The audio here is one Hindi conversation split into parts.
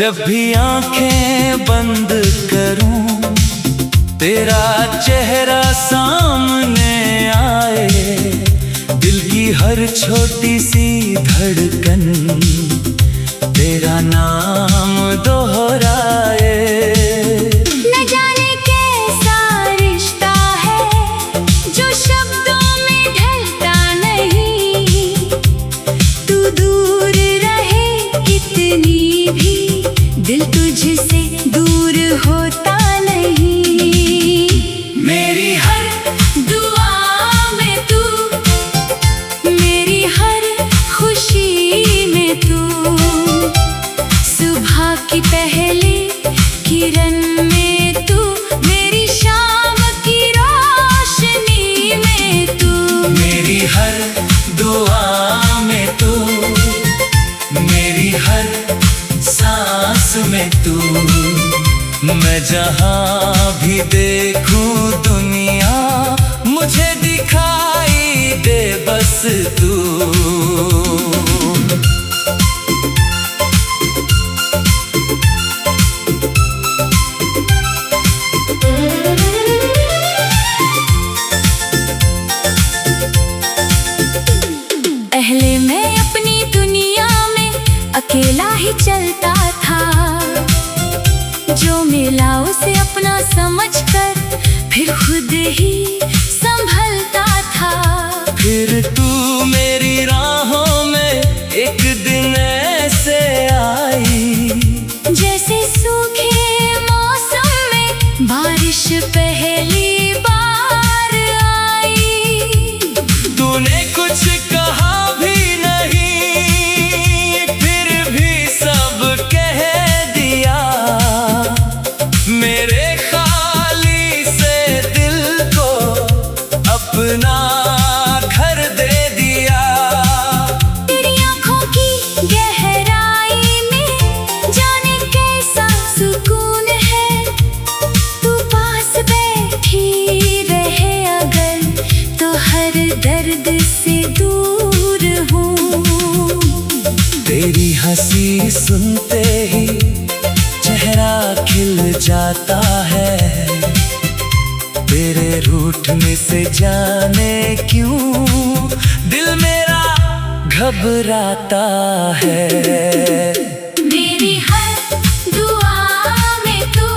जब भी आंखें बंद करूं तेरा चेहरा सामने आए, दिल की हर छोटी सी धड़कन तेरा नाम दोहराए। न जाने कैसा रिश्ता है जो शब्दों में ढलता नहीं, तू दूर रहे कितनी भी दिल तुझसे दूर होता नहीं। मेरी हर दुआ में तू, मेरी हर खुशी में तू, सुबह की पहली किरण में तू, मेरी शाम की रोशनी में तू। मेरी हर दुआ में तू, मेरी हर सांस में तू, मैं जहाँ भी देखूं दुनिया मुझे दिखाई दे बस तू। पहले मैं अपनी दुनिया में अकेला ही चलता था, जो मिला उसे अपना समझकर फिर खुद ही संभलता था। फिर तू मेरी राहों में एक दिन ऐसे आई, जैसे सूखे मौसम में बारिश पहली बार आई। तूने कुछ कहा भी नहीं, फिर भी सब कह दिया, मेरे खाली से दिल को अपना घर दे दिया। तेरी आँखों की गहराई में जाने कैसा सुकून है, तू पास बैठी रहे अगर तो हर दर्द से दूर हूँ। तेरी हंसी सुनते ही चेहरा खिल जाता है, तेरे रूठने से जाने क्यों दिल मेरा घबराता है। मेरी हर दुआ में तू,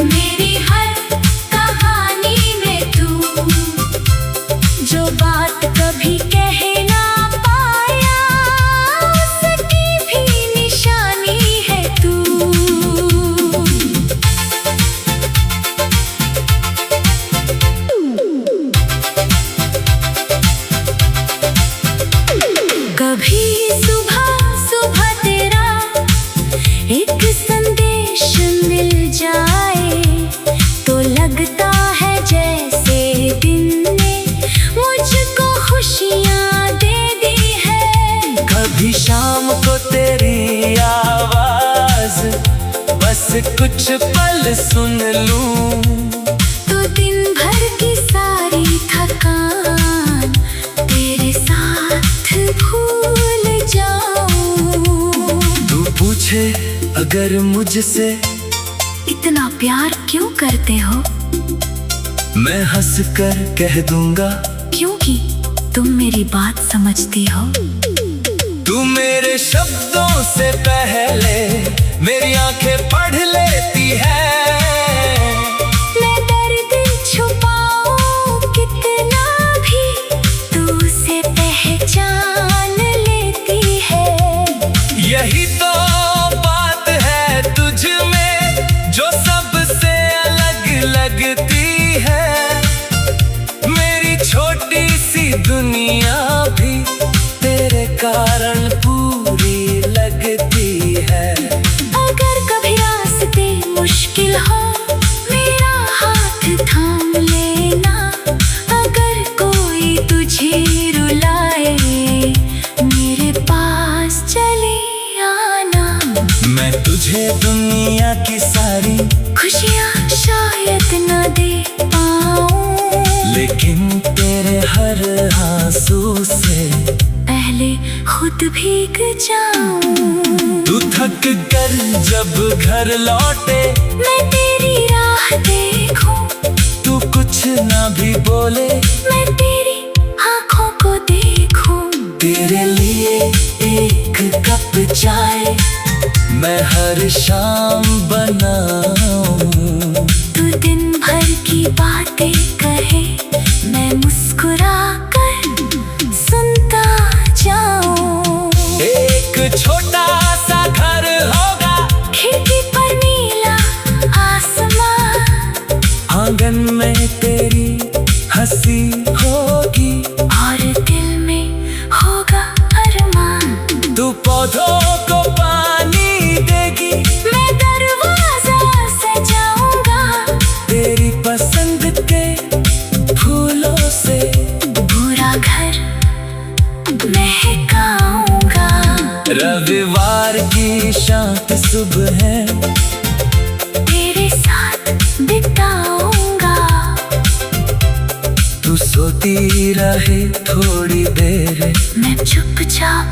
मेरी हर कहानी में तू, जो बात कभी कह ना पाया उसकी भी निशानी है तू। कभी सुबह सुबह तेरा एक संदेश मिल जाए तो लगता है जैसे दिन ने मुझको खुशियाँ दे दी है। कभी शाम को तेरी आवाज बस कुछ पल सुन लूं, तो दिन भर की सारी थकान तेरे साथ भूल जाऊं। तू पूछे अगर मुझसे इतना प्यार क्यों करते हो, मैं हंस कर कह दूंगा क्योंकि तुम मेरी बात समझती हो। तू मेरे शब्दों से पहले मेरी आंखें पढ़ लेती है। मैं दर्द छुपाऊं कितना भी तू उसे पहचान लेती है। यही तो बात है तुझ में जो सबसे अलग लगती है, मेरी छोटी सी दुनिया भी तेरे कारण पूरी लगती है। अगर कभी रास्ते मुश्किल हो मेरा हाथ थाम लेना, अगर कोई तुझे रुलाए मेरे पास चले आना। मैं तुझे दुनिया की सारी खुशियाँ शायद न दे पाऊं, लेकिन तेरे हर आंसू से पहले खुद भीग जाऊं। तू थक कर जब घर लौटे मैं तेरी राह देखूं, तू कुछ ना भी बोले मैं तेरी आंखों को देखूं। तेरे लिए एक कप चाय मैं हर शाम बनाऊं। तू दिन भर की बातें कहे मैं मुस्कुरा कर सुनता जाऊं। एक छोटा सा घर होगा, खिड़की पर नीला आसमां, आंगन में तेरी हंसी होगी और दिल में होगा अरमान। तू पौधों को पानी देगी, मैं दरवाजा सजाऊंगा तेरी पसंद के फूलों से पूरा घर महकाऊंगा। रविवार की शांत सुबह है तेरे साथ बिताऊंगा। तू सोती रहे थोड़ी देर, मैं चुपचाप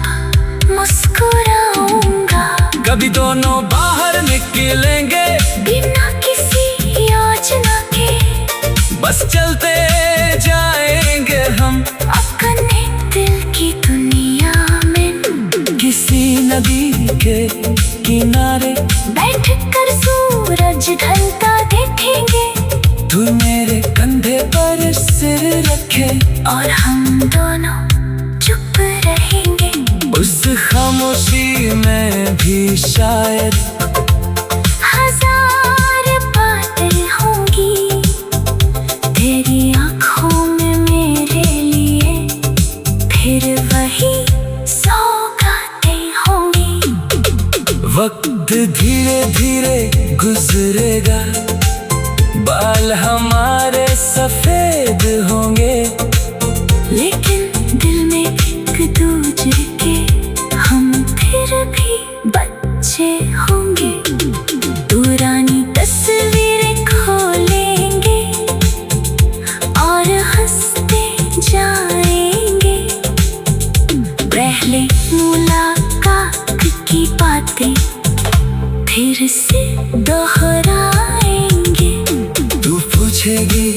मुस्कुराऊंगा। कभी दोनों बाहर निकलेंगे बिना किसी योजना के, बस चलते जाएंगे हम अपने दिल की दुनिया में। किसी नदी के किनारे बैठ कर सूरज ढलता देखेंगे, तू मेरे कंधे पर सिर रखे और हम दोनों चुप रहेंगे। उस खामोशी में भी शायद हजार बातें होंगी, तेरी आंखों में मेरे लिए फिर वही सौगातें होंगी। वक्त धीरे धीरे गुजरेगा, बाल हमारे सफेद होंगे, लेकिन दिल में एक दूजे के हम फिर भी बच्चे होंगे। पुरानी तस्वीरें खोलेंगे और हंसते जाएंगे। पहले मुलाकात की बातें फिर से दोहराएंगे। तू पूछेगी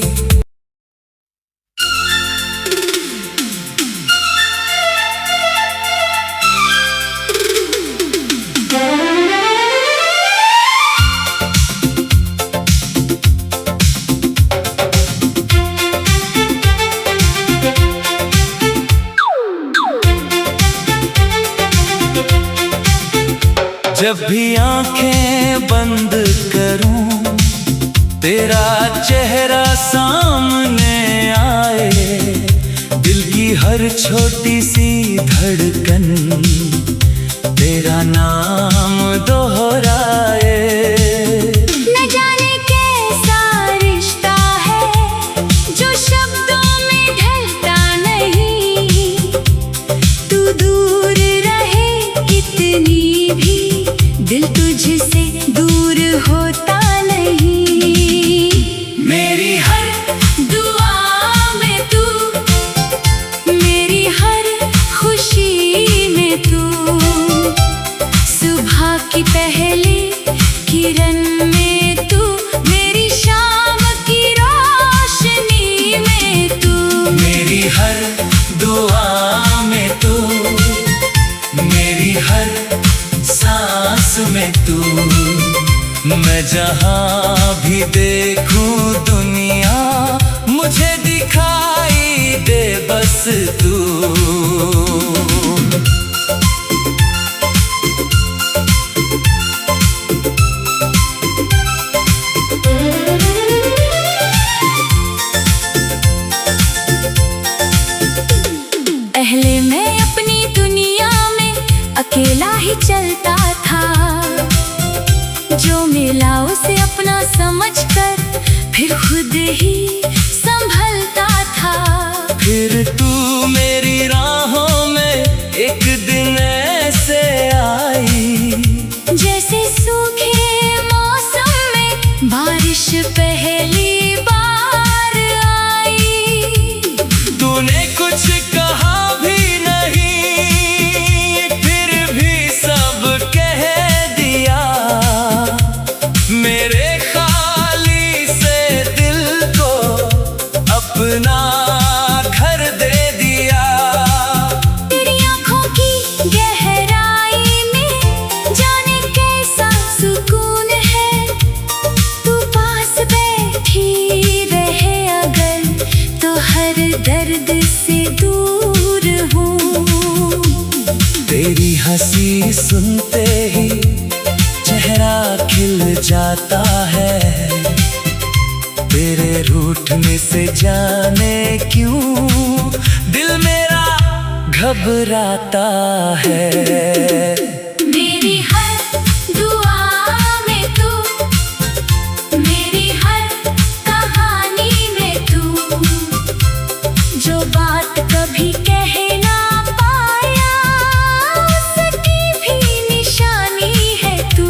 जब भी आंखें बंद करूं, तेरा चेहरा सामने आए, दिल की हर छोटी सी धड़कन तेरा नाम दोहराए। न जाने कैसा रिश्ता है जो शब्दों में ढलता नहीं, तू दूर रहे कितनी भी दिल तुझसे दूर होता नहीं। मेरी हर दुआ में तू, मेरी हर खुशी में तू, सुबह की पहली किरण में तू, मेरी शाम की रोशनी में तू। मेरी हर दुआ में तू, मेरी हर सांस में तू, मैं जहाँ भी देखूं दुनिया मुझे दिखाई दे बस तू। पहले मैं अपनी दुनिया में अकेला ही चलता था, जो मिला उसे अपना समझकर फिर खुद ही संभलता था। फिर तू मेरी राहों में एक दिन ऐसे आई, जैसे सूखे मौसम में बारिश पहली बार आई। तूने कुछ कहा भी नहीं, फिर भी सब कह अपना घर दे दिया। तेरी आँखों की गहराई में जाने कैसा सुकून है। तू पास बैठी रहे अगर तो हर दर्द से दूर हूँ। तेरी हंसी सुनते ही चेहरा खिल जाता है। तेरे रूठने से जाने क्यों दिल मेरा घबराता है। मेरी हर दुआ में तू, मेरी हर कहानी में तू, जो बात कभी कह ना पाया उसकी भी निशानी है तू।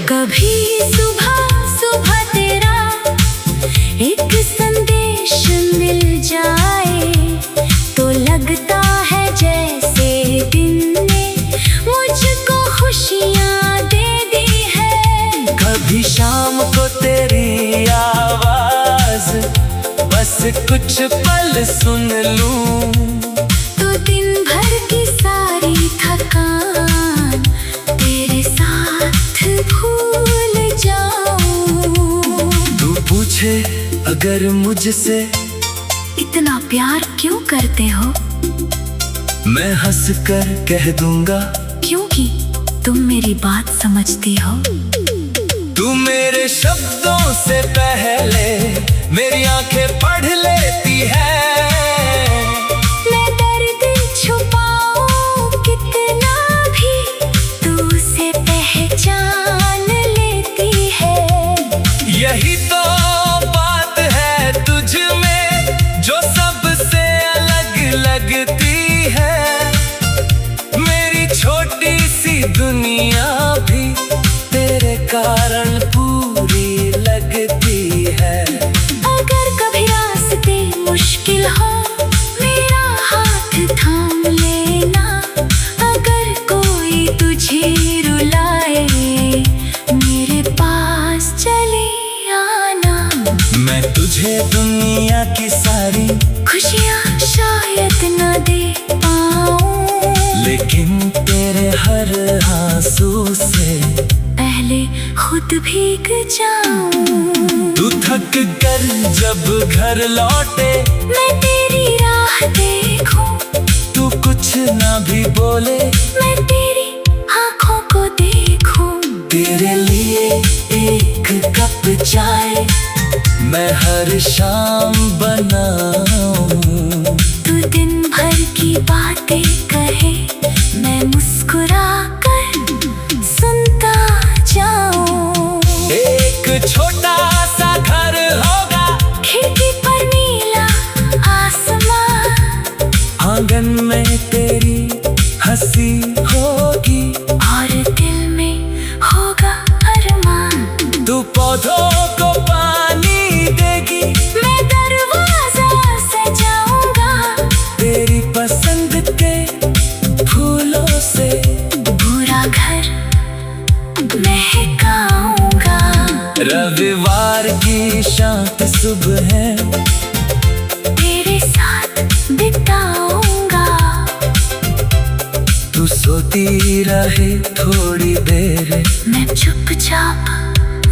कभी सुबह सुबह तेरा एक संदेश मिल जाए तो लगता है जैसे दिन ने मुझको खुशियाँ दे दी है। कभी शाम को तेरी आवाज बस कुछ पल सुन लूं तो दिन भर की सारी थकान तेरे साथ भूल जाऊं। तू पूछे अगर मुझसे इतना प्यार क्यों करते हो? मैं हंस कर कह दूंगा क्योंकि तुम मेरी बात समझती हो। तू मेरे शब्दों से पहले मेरी आंखें पढ़ लेती है। मैं दर्द छुपाऊं कितना भी तू उसे पहचान लेती है। यही तो बात है तुझ में जो सबसे अलग लगती है। मेरी छोटी सी दुनिया भी तेरे कारण पूरी लगती है। अगर कभी रास्ते मुश्किल हो मेरा हाथ थाम लेना। अगर कोई तुझे रुलाए मेरे पास चले आना। मैं तुझे दुनिया की सारी खुशियाँ शायद न दे पाऊं लेकिन तेरे हर आंसू से पहले खुद भीग जाऊं। तू थक कर जब घर लौटे मैं तेरी राह देखूं। तू कुछ ना भी बोले मैं तेरी आँखों को देखूं। तेरे लिए एक कप चाय मैं हर शाम बनाऊं। तू दिन भर की बातें कहे मैं मुस्कुरा कर सुनता जाऊं। एक छोटा सा घर होगा खिड़की पर नीला आसमान। आंगन में तेरी हंसी होगी और दिल में होगा अरमान। तू पौधों को पानी देगी मैं दरवाजा सजाऊंगा तेरी पसंद के फूलों से। पूरा घर महकाऊंगा। रविवार की शांत सुबह है तेरे साथ बिताऊंगा। तू सोती रहे थोड़ी देर मैं चुपचाप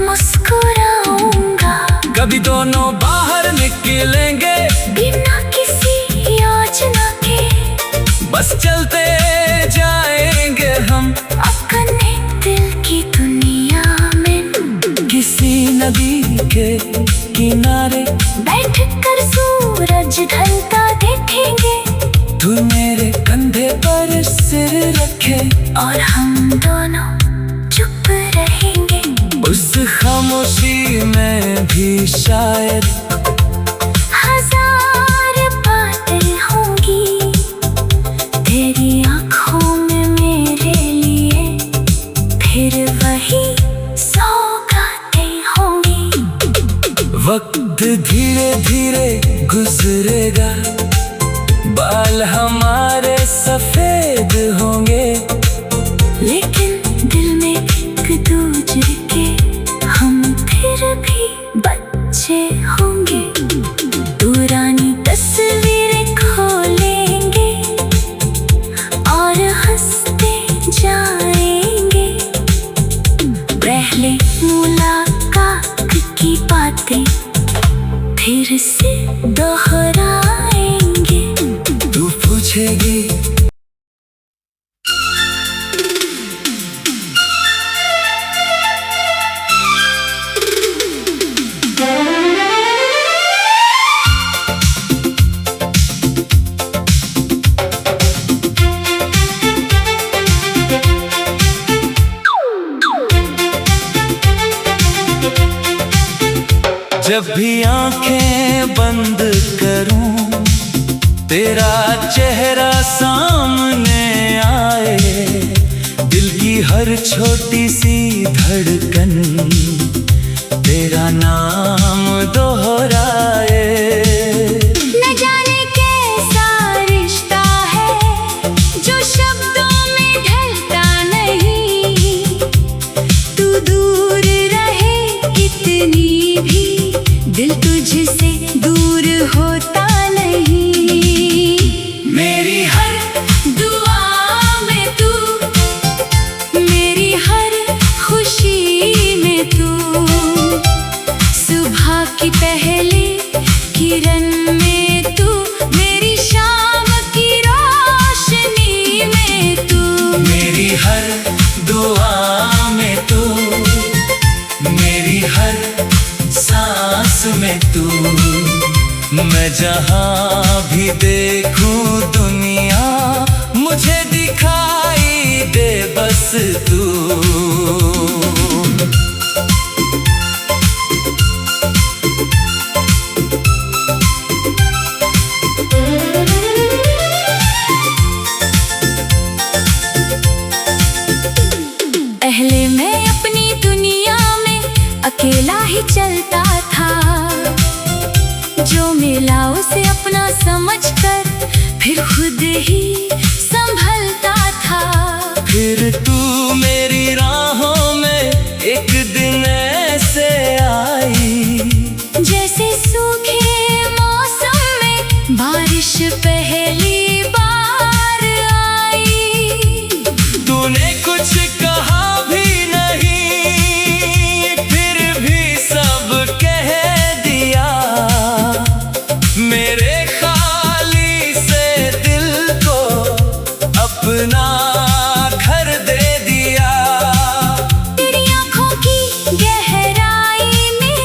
मुस्कुराऊंगा। कभी दोनों बाहर निकलेंगे बिना किसी योजना के बस चलते जाएंगे हम अपने दिल की दुनिया में। किसी नदी के किनारे बैठ कर सूरज ढलता देखेंगे। तू मेरे कंधे पर सिर रखे और हम दोनों चुप रहेंगे। उस खामोशी में भी शायद हजार बातें होंगी तेरी आँखों में मेरे लिए। फिर वही सौगातें होंगी। वक्त धीरे धीरे गुजरेगा बाल हमारे सफेद होंगे। जब भी आंखें बंद करूं तेरा चेहरा सामने आए, दिल की हर छोटी सी धड़कन तेरा नाम दोहराए। न जाने कैसा रिश्ता है जो शब्दों में ढलता नहीं, तू दूर रहे कितनी भी दिल तुझसे दूर होता नहीं। मेरी हर दुआ में तू, मेरी हर खुशी में तू, सुबह की पहली किरण में तू, मेरी शाम की रोशनी में तू। मेरी हर दुआ में तू, मेरी हर सांस में तू, मैं जहाँ भी देखूं दुनिया मुझे दिखाई दे बस तू। पहले मैं अपनी दुनिया में अकेला ही चलता था, जो मिला उसे अपना समझकर फिर खुद ही संभलता था। फिर तू मेरी राहों में एक दिन ऐसे आई, जैसे सूखे मौसम में बारिश पहली बार आई। तूने कुछ कहा भी नहीं, फिर भी सब कह दिया, मेरे खाली से दिल को अपना घर दे दिया। तेरी आँखों की गहराई में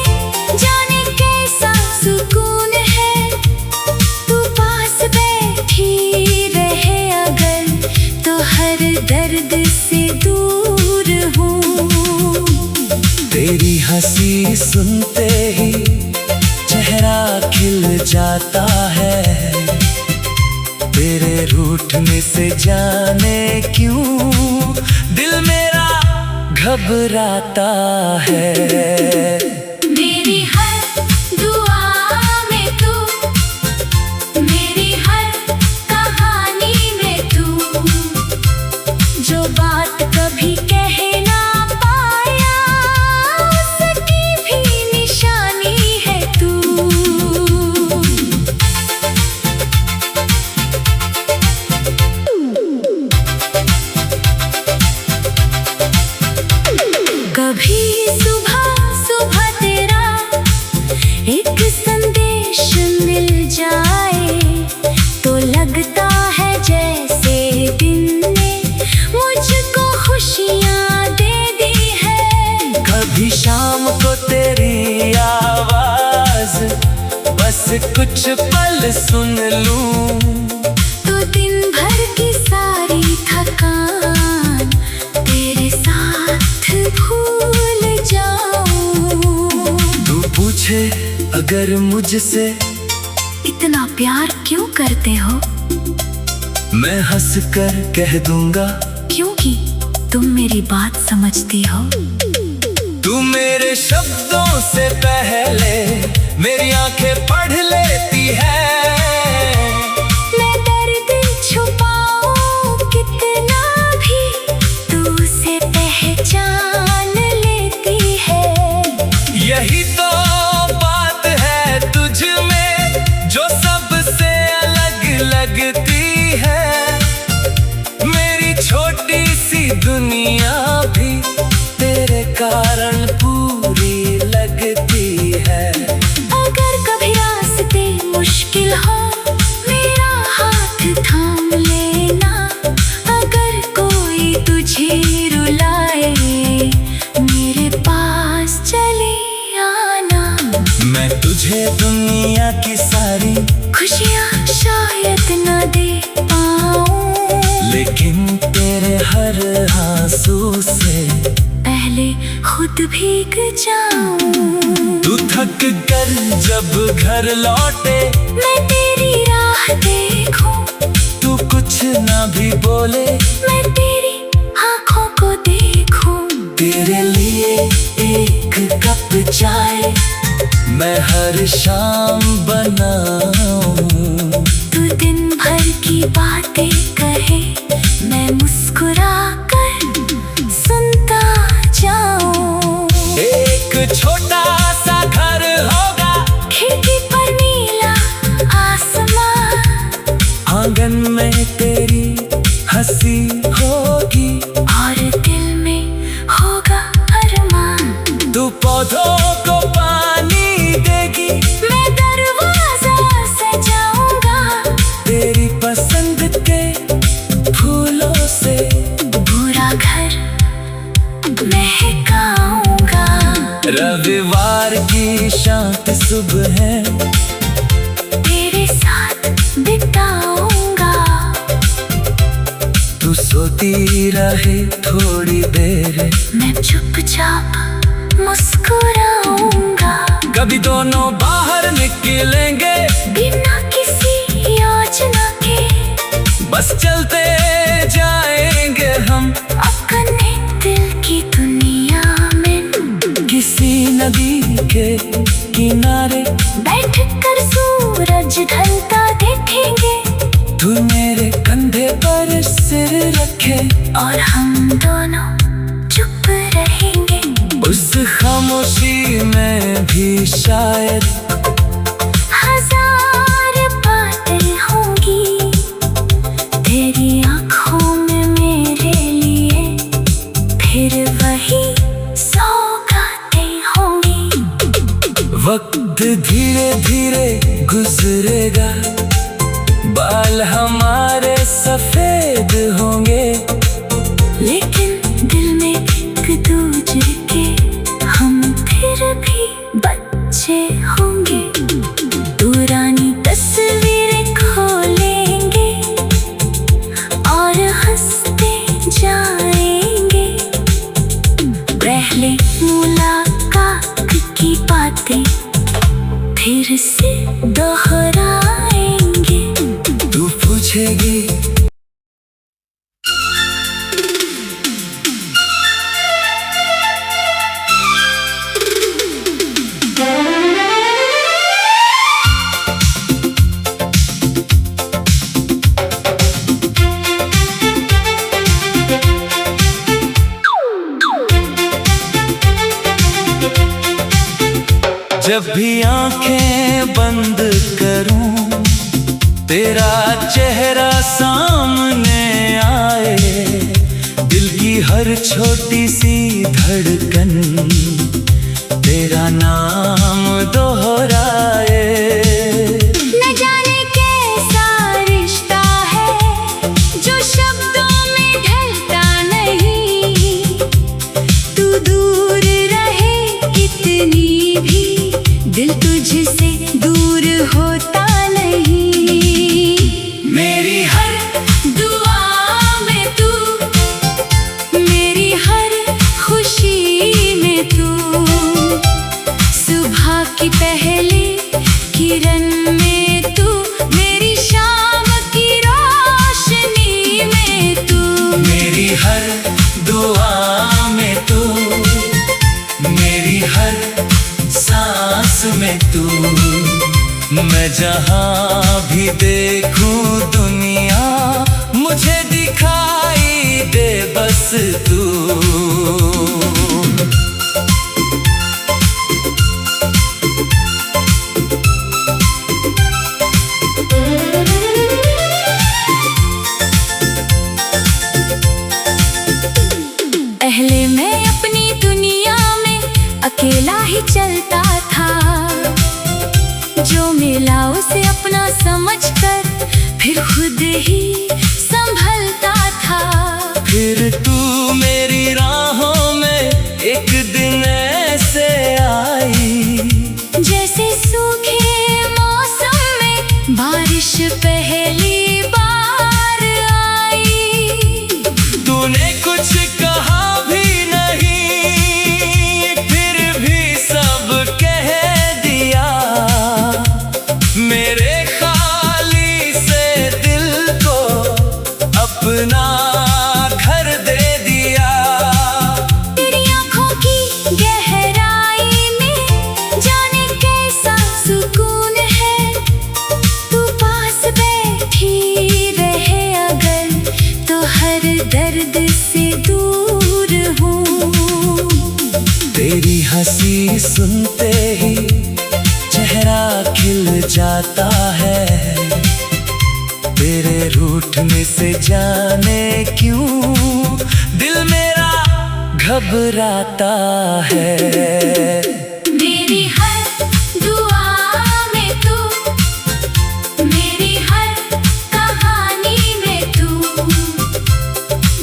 जाने कैसा सुकून है, तू पास बैठी रहे अगर तो हर दर्द से दूर हूँ। तेरी हंसी सुनते ही चेहरा खिल जाता है, तेरे रूठने से जाने क्यों दिल मेरा घबराता है। मेरी हर दुआ में तू, मेरी हर कहानी में तू, जो बात कभी कह ना पाया उसकी भी निशानी है तू। कभी सुबह सुबह तेरा एक संदेश मिल जाए तो लगता है जैसे दिन ने मुझको खुशियाँ दे दी है। कभी शाम को तेरी आवाज बस कुछ पल सुन लूं, तो दिन भर की सारी थकान तेरे साथ भूल जाऊं। तू पूछे अगर मुझसे इतना प्यार क्यों करते हो, मैं हंस कर कह दूंगा क्योंकि तुम मेरी बात समझती हो। तू मेरे शब्दों से पहले मेरी आंखें पढ़ लेती है। मैं दर्द छुपाऊं कितना भी तू उसे पहचान लेती है। यही तो बात है तुझ में जो सबसे अलग लगती है, मेरी छोटी सी दुनिया भी तेरे कारण पूरी लगती है। अगर कभी रास्ते मुश्किल हो मेरा हाथ थाम लेना, अगर कोई तुझे रुलाए मेरे पास चले आना। मैं तुझे दुनिया की सारी खुशियाँ शायद न दे पाऊं, लेकिन तेरे हर आंसू से पहले खुद भीग जाऊं। तू थक कर जब घर लौटे मैं तेरी राह देखूं, तू कुछ ना भी बोले मैं तेरी आंखों को देखूं। तेरे लिए एक कप चाय मैं हर शाम बनाऊं। तू दिन भर की बातें कहे, मैं मुस्कुरा कर सुनता जाऊं। एक छोटा सा घर होगा, खिड़की पर नीला आसमान, आंगन में तेरी हंसी होगी और दिल में होगा अरमान। तू पौधों को पानी देगी, मैं दरवाजा सजाऊंगा तेरी पसंद के फूलों से पूरा घर महकाऊंगा। रविवार की शांत सुबह है तेरे साथ बिताऊंगा। तू सोती रहे थोड़ी देर, मैं चुपचाप मुस्कुराऊंगा। कभी दोनों बाहर निकलेंगे बिना किसी योजना के, बस चलते जाएंगे हम अपने दिल की दुनिया में। किसी नदी के किनारे बैठ कर सूरज ढलता देखेंगे, तू मेरे कंधे पर सिर रखे और हम दोनों चुप रहेंगे। उस खामोशी में भी शायद हजार बातें होंगी, तेरी आंखों में मेरे लिए फिर वही सौगातें होंगी। वक्त धीरे धीरे गुजरेगा, बाल हमारे सफेद होंगे, लेकिन दिल में एक दूजे के हम फिर भी बच्चे होंगे। पुरानी तस्वीरें खोलेंगे और हंसते जाएंगे। पहले मुलाकात की बातें फिर से दोहराएंगे। तू पूछेगी जब भी आंखें बंद करूं, तेरा चेहरा सामने आए, दिल की हर छोटी सी धड़कन तेरा नाम दोहराए। न जाने कैसा रिश्ता है जो शब्दों में ढलता नहीं, तू दूर रहे कितनी भी दिल तुझसे दूर होता नहीं। मेरी हर दुआ में तू, मेरी हर खुशी में तू, सुबह की पहली किरण में तू, मेरी शाम की रोशनी में तू। मेरी हर दुआ में तू, मेरी हर सांस में तू, मैं जहाँ भी देखूं दुनिया मुझे दिखाई दे बस तू। पहले मैं अपनी दुनिया में अकेला ही चलता था, जो मिला उसे अपना समझकर फिर खुद ही संभलता था। फिर तू मेरी राहों में एक दिन ऐसे आई, जैसे सूखे मौसम में बारिश पहली बार आई। तूने कुछ कहा भी नहीं, फिर भी सब कह तुझसे दूर हूँ। तेरी हंसी सुनते ही चेहरा खिल जाता है, तेरे रूठने से जाने क्यों दिल मेरा घबराता है। मेरी हर दुआ में तू, मेरी हर कहानी में तू,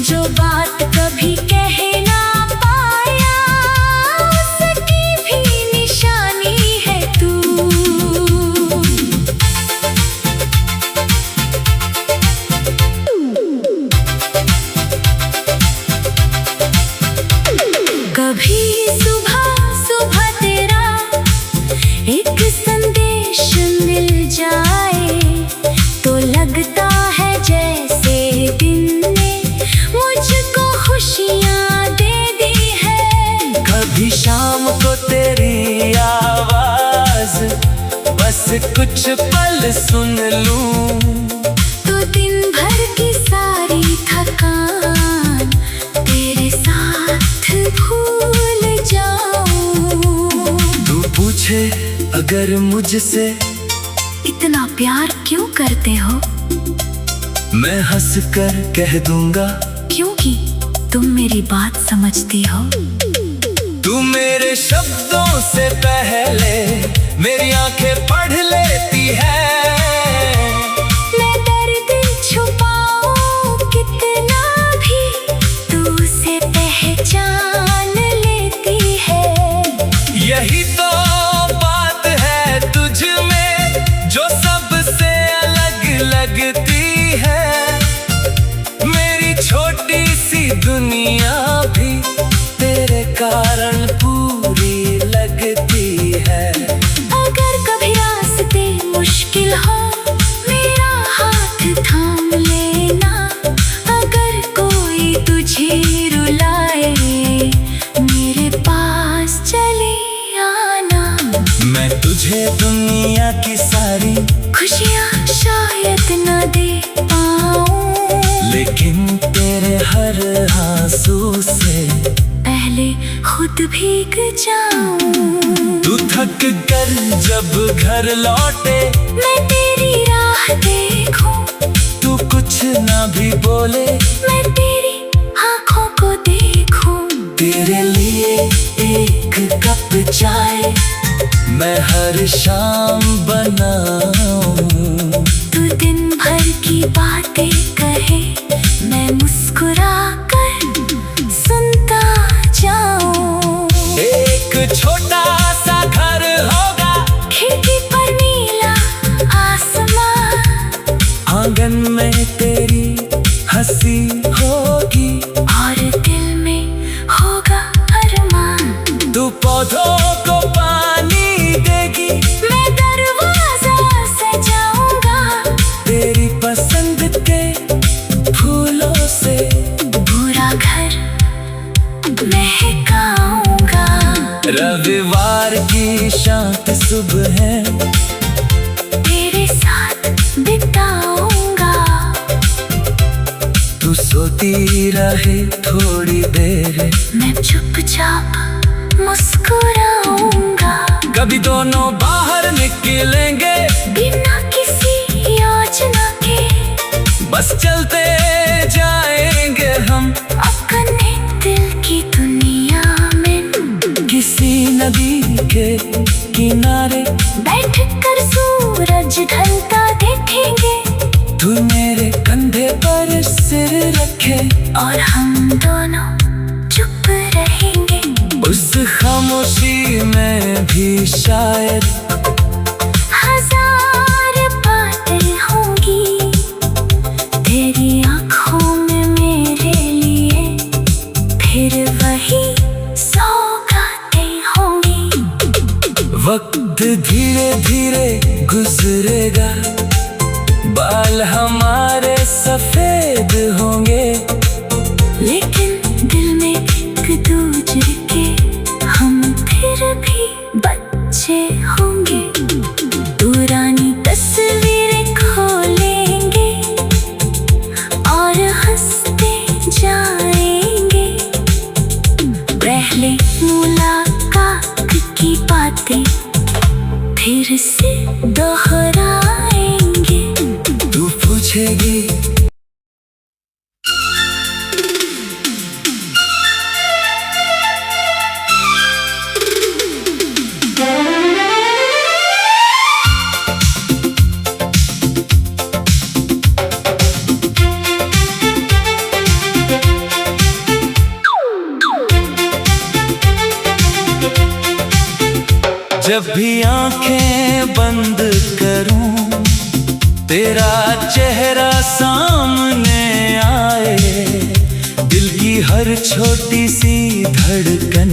जो बात कभी कह ना पाया उसकी भी निशानी है तू। कभी सुबह सुबह तेरा एक संदेश मिल जाए तो लगता है जैसे दिन ने मुझको खुशियाँ दे दी है। कभी शाम को तेरी आवाज बस कुछ पल सुन लूं, तो दिन भर की सारी थकान तेरे साथ भूल जाऊं। तू पूछे अगर मुझसे इतना प्यार क्यों करते हो, मैं हंस कर कह दूंगा क्योंकि तुम मेरी बात समझती हो। तू मेरे शब्दों से पहले मेरी आंखें पढ़ लेती है। मैं दर्द छुपाऊं कितना भी तू उसे पहचान लेती है। यही तो बात है तुझ में जो सबसे अलग लगती है। मेरी छोटी सी दुनिया भी तेरे कारण पूरी लगती है। अगर कभी रास्ते मुश्किल हो मेरा हाथ थाम लेना, अगर कोई तुझे रुलाए मेरे पास चले आना। मैं तुझे दुनिया की सारी खुशियाँ शायद न दे पाऊं, लेकिन तेरे हर आंसू से पहले खुद भीग जाऊं। तू थक कर जब घर लौटे मैं तेरी राह देखूं, तू कुछ ना भी बोले मैं तेरी आँखों को देखूं। तेरे लिए एक कप चाय मैं हर शाम बनाऊं। तू दिन भर की बातें कहे मैं मुस्कुरा कर सुनता जाऊं। एक छोटा सा घर होगा, खिड़की पर नीला आसमां, आंगन में तेरी हंसी होगी और दिल में होगा अरमान। तू पौधों को पानी देगी, मैं दरवाजा सजाऊंगा तेरी पसंद के फूलों से पूरा घर महकाऊंगा। रविवार की शांत सुबह है तेरे साथ बिताऊंगा। तू सोती रहे थोड़ी देर, मैं चुपचाप मुस्कुराऊंगा। कभी दोनों बाहर निकलेंगे बिना किसी योजना के, बस चलते जाएंगे हम अपने दिल की दुनिया में। किसी नदी के किनारे बैठ कर सूरज ढलता देखेंगे, तू मेरे कंधे पर सिर रखे और हम दोनों चुप रहेंगे। उस खामोशी में भी शायद हजार बातें होंगी, तेरी आँखों में मेरे लिए फिर वही सौगातें होंगी। वक्त धीरे धीरे गुजरेगा, बाल हमारे सफेद होंगे, लेकिन दिल में एक दूसरे के हम फिर भी बच्चे होंगे। जब भी आंखें बंद करूं तेरा चेहरा सामने आए, दिल की हर छोटी सी धड़कन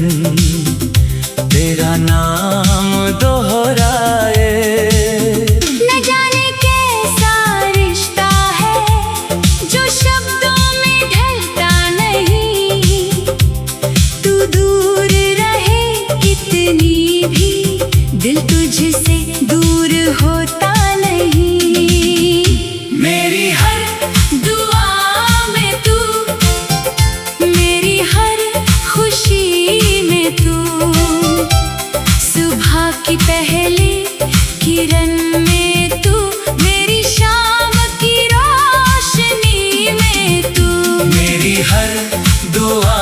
तेरा नाम दोहराए। न जाने कैसा रिश्ता है जो शब्दों में ढलता नहीं, तू दूर रहे कितनी भी दिल तुझसे दूर होता नहीं। मेरी हर दुआ में तू, मेरी हर खुशी में तू, सुबह की पहली किरण में तू, मेरी शाम की रोशनी में तू। मेरी हर दुआ